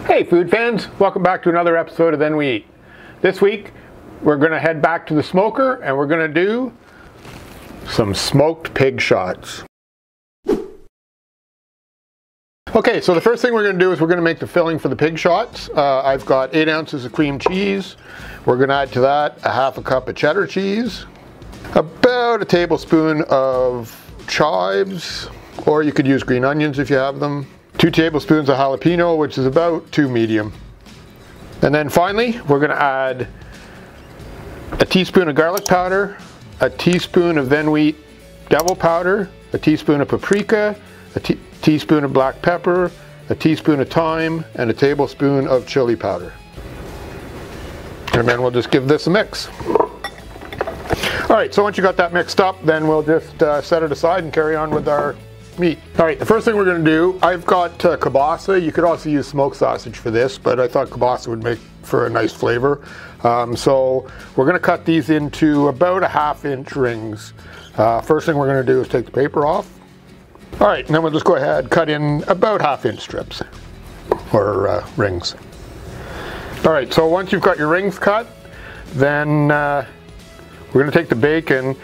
Hey food fans, welcome back to another episode of Then We Eat. This week we're going to head back to the smoker and we're going to do some smoked pig shots. Okay, so the first thing we're going to do is we're going to make the filling for the pig shots. I've got 8 ounces of cream cheese. We're going to add to that a half a cup of cheddar cheese, about a tablespoon of chives, or you could use green onions if you have them, 2 tablespoons of jalapeno, which is about 2 medium. And then finally, we're going to add a teaspoon of garlic powder, a teaspoon of Then We Eat devil powder, a teaspoon of paprika, a teaspoon of black pepper, a teaspoon of thyme, and a tablespoon of chili powder. And then we'll just give this a mix. Alright, so once you got that mixed up, then we'll just set it aside and carry on with our meat. Alright, the first thing we're going to do, I've got kielbasa. You could also use smoked sausage for this, but I thought kielbasa would make for a nice flavor. So we're going to cut these into about a 1/2 inch rings. First thing we're going to do is take the paper off. Alright, and then we'll just go ahead and cut in about 1/2 inch strips, or rings. Alright, so once you've got your rings cut, then we're going to take the bacon.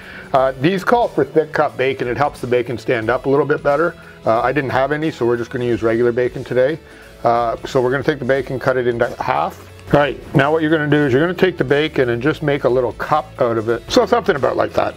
These call for thick cut bacon. It helps the bacon stand up a little bit better. I didn't have any, so we're just going to use regular bacon today. So we're going to take the bacon, cut it into half. Alright, now what you're going to do is you're going to take the bacon and just make a little cup out of it. So something about like that.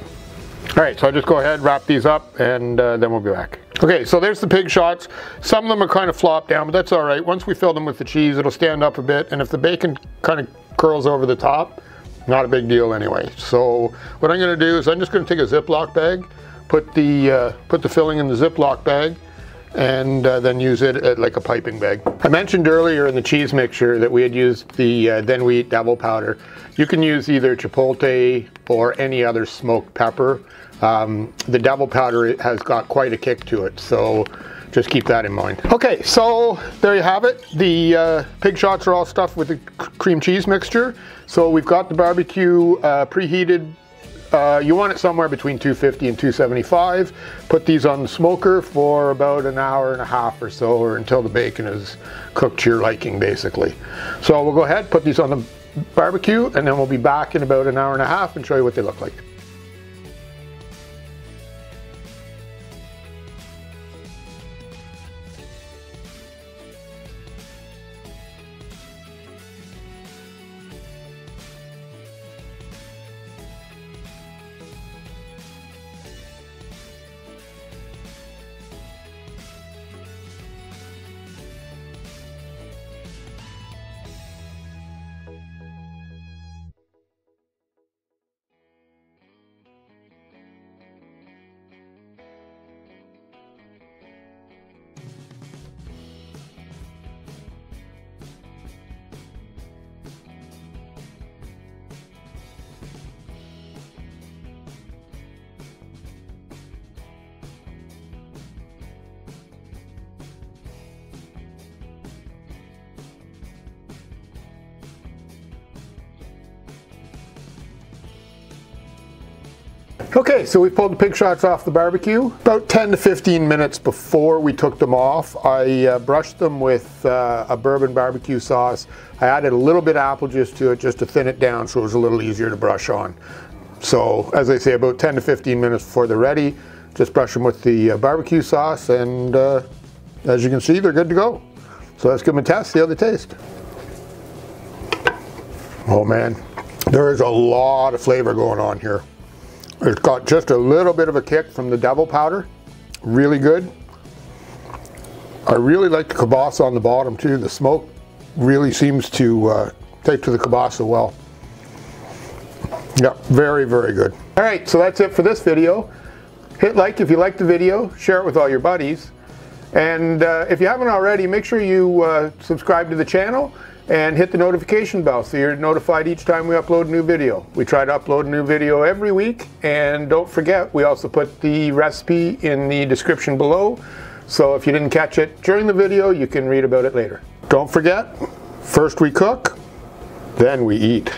Alright, so I'll just go ahead, wrap these up, and then we'll be back. Okay, so there's the pig shots. Some of them are kind of flopped down, but that's alright. Once we fill them with the cheese, it'll stand up a bit, and if the bacon kind of curls over the top, not a big deal anyway. So what I'm going to do is I'm just going to take a Ziploc bag, put the filling in the Ziploc bag, and then use it like a piping bag. I mentioned earlier in the cheese mixture that we had used the Then We Eat devil powder. You can use either chipotle or any other smoked pepper. The devil powder has got quite a kick to it, so just keep that in mind. Okay, so there you have it. The pig shots are all stuffed with the cream cheese mixture. So we've got the barbecue preheated. You want it somewhere between 250 and 275. Put these on the smoker for about an hour and a half or so, or until the bacon is cooked to your liking, basically. So we'll go ahead, put these on the barbecue, and then we'll be back in about an hour and a half and show you what they look like. Okay, so we pulled the pig shots off the barbecue. About 10 to 15 minutes before we took them off, I brushed them with a bourbon barbecue sauce. I added a little bit of apple juice to it just to thin it down so it was a little easier to brush on. So, as I say, about 10 to 15 minutes before they're ready, just brush them with the barbecue sauce, and as you can see, they're good to go. So let's give them a test, see how they taste. Oh man, there is a lot of flavor going on here. It's got just a little bit of a kick from the devil powder. Really good. I really like the kielbasa on the bottom too. The smoke really seems to take to the kielbasa well. Yeah, very, very good. All right, so that's it for this video. Hit like if you liked the video, share it with all your buddies. And if you haven't already, make sure you subscribe to the channel and hit the notification bell so you're notified each time we upload a new video. We try to upload a new video every week, and don't forget, we also put the recipe in the description below, so if you didn't catch it during the video, you can read about it later. Don't forget, first we cook, then we eat.